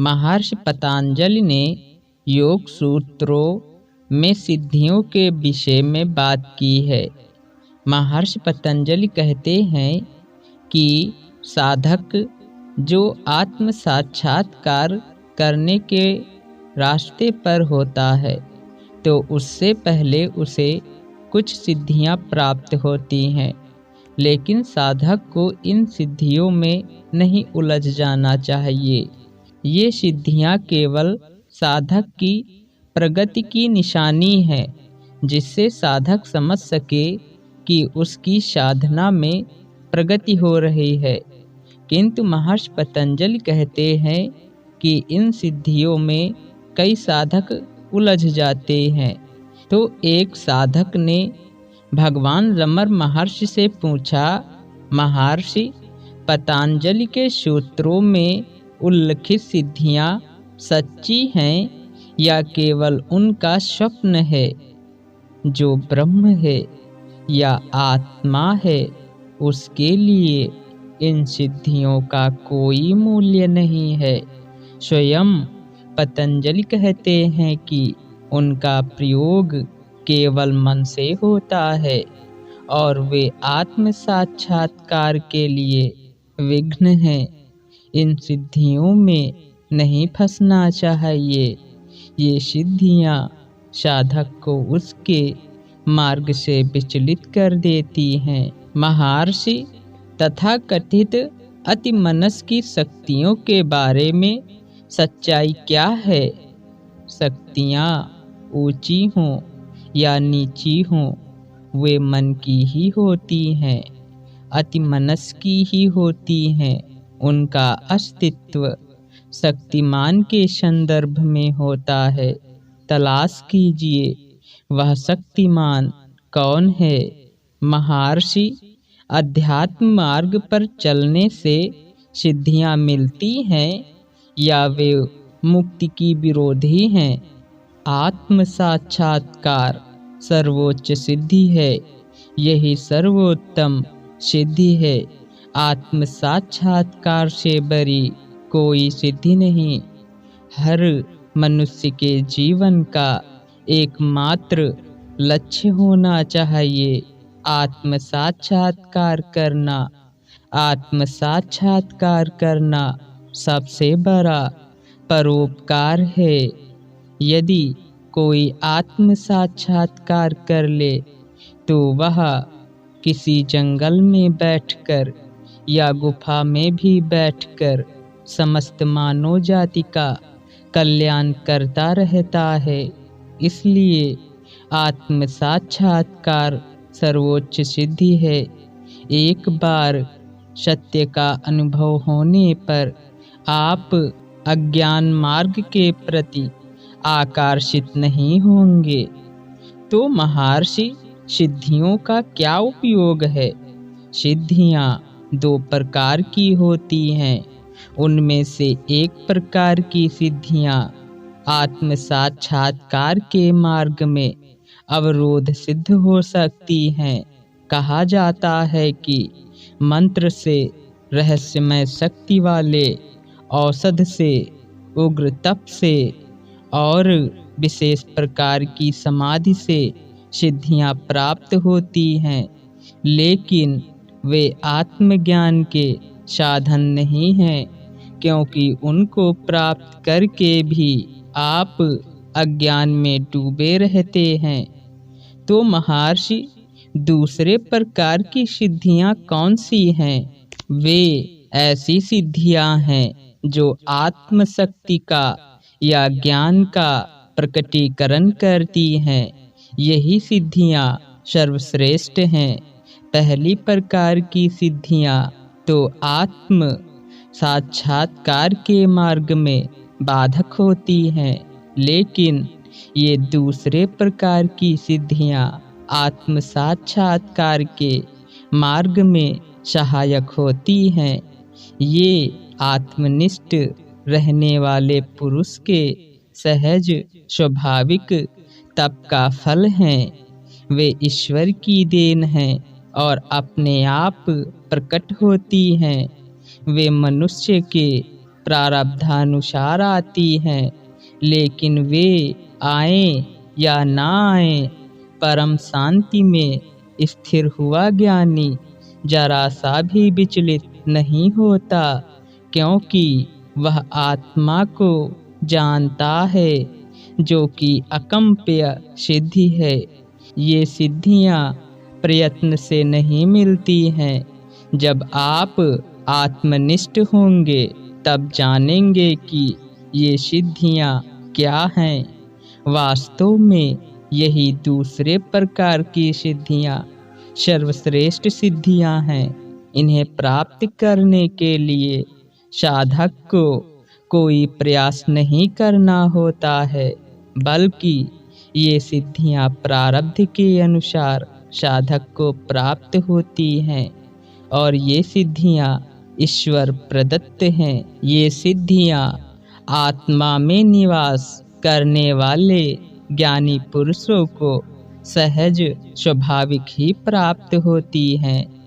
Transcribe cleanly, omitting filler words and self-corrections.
महर्षि पतंजलि ने योग सूत्रों में सिद्धियों के विषय में बात की है। महर्षि पतंजलि कहते हैं कि साधक जो आत्म साक्षात्कार करने के रास्ते पर होता है तो उससे पहले उसे कुछ सिद्धियां प्राप्त होती हैं, लेकिन साधक को इन सिद्धियों में नहीं उलझ जाना चाहिए। ये सिद्धियां केवल साधक की प्रगति की निशानी है, जिससे साधक समझ सके कि उसकी साधना में प्रगति हो रही है। किंतु महर्षि पतंजलि कहते हैं कि इन सिद्धियों में कई साधक उलझ जाते हैं। तो एक साधक ने भगवान रमण महर्षि से पूछा, महर्षि पतंजलि के सूत्रों में उल्लिखित सिद्धियां सच्ची हैं या केवल उनका स्वप्न है? जो ब्रह्म है या आत्मा है, उसके लिए इन सिद्धियों का कोई मूल्य नहीं है। स्वयं पतंजलि कहते हैं कि उनका प्रयोग केवल मन से होता है और वे आत्म साक्षात्कार के लिए विघ्न हैं। इन सिद्धियों में नहीं फंसना चाहिए। ये सिद्धियां साधक को उसके मार्ग से विचलित कर देती हैं। महर्षि तथाकथित अतिमनस की शक्तियों के बारे में सच्चाई क्या है? शक्तियाँ ऊंची हों या नीची हों, वे मन की ही होती हैं, अतिमनस की ही होती हैं। उनका अस्तित्व शक्तिमान के संदर्भ में होता है। तलाश कीजिए, वह शक्तिमान कौन है? महर्षि अध्यात्म मार्ग पर चलने से सिद्धियां मिलती हैं या वे मुक्ति की विरोधी हैं? आत्म साक्षात्कार सर्वोच्च सिद्धि है। यही सर्वोत्तम सिद्धि है। आत्म साक्षात्कार से बड़ी कोई सिद्धि नहीं। हर मनुष्य के जीवन का एकमात्र लक्ष्य होना चाहिए आत्म साक्षात्कार करना। आत्म साक्षात्कार करना सबसे बड़ा परोपकार है। यदि कोई आत्म साक्षात्कार कर ले तो वह किसी जंगल में बैठकर या गुफा में भी बैठकर समस्त मानव जाति का कल्याण करता रहता है। इसलिए आत्म साक्षात्कार सर्वोच्च सिद्धि है। एक बार सत्य का अनुभव होने पर आप अज्ञान मार्ग के प्रति आकर्षित नहीं होंगे। तो महर्षि सिद्धियों का क्या उपयोग है? सिद्धियां दो प्रकार की होती हैं। उनमें से एक प्रकार की सिद्धियां आत्म साक्षात्कार के मार्ग में अवरोध सिद्ध हो सकती हैं। कहा जाता है कि मंत्र से, रहस्यमय शक्ति वाले औषध से, उग्र तप से और विशेष प्रकार की समाधि से सिद्धियां प्राप्त होती हैं, लेकिन वे आत्मज्ञान के साधन नहीं हैं, क्योंकि उनको प्राप्त करके भी आप अज्ञान में डूबे रहते हैं। तो महर्षि दूसरे प्रकार की सिद्धियां कौन सी हैं? वे ऐसी सिद्धियां हैं जो आत्मशक्ति का या ज्ञान का प्रकटीकरण करती हैं। यही सिद्धियां सर्वश्रेष्ठ हैं। पहली प्रकार की सिद्धियां तो आत्म साक्षात्कार के मार्ग में बाधक होती हैं, लेकिन ये दूसरे प्रकार की सिद्धियां आत्म साक्षात्कार के मार्ग में सहायक होती हैं। ये आत्मनिष्ठ रहने वाले पुरुष के सहज स्वाभाविक तप का फल हैं। वे ईश्वर की देन हैं और अपने आप प्रकट होती हैं। वे मनुष्य के प्रारब्धानुसार आती हैं, लेकिन वे आए या ना आए, परम शांति में स्थिर हुआ ज्ञानी जरा सा भी विचलित नहीं होता, क्योंकि वह आत्मा को जानता है जो कि अकम्प्य सिद्धि है। ये सिद्धियां प्रयत्न से नहीं मिलती हैं। जब आप आत्मनिष्ठ होंगे तब जानेंगे कि ये सिद्धियां क्या हैं। वास्तव में यही दूसरे प्रकार की सिद्धियां सर्वश्रेष्ठ सिद्धियां हैं। इन्हें प्राप्त करने के लिए साधक को कोई प्रयास नहीं करना होता है, बल्कि ये सिद्धियां प्रारब्ध के अनुसार साधक को प्राप्त होती हैं और ये सिद्धियां ईश्वर प्रदत्त हैं। ये सिद्धियां आत्मा में निवास करने वाले ज्ञानी पुरुषों को सहज स्वाभाविक ही प्राप्त होती हैं।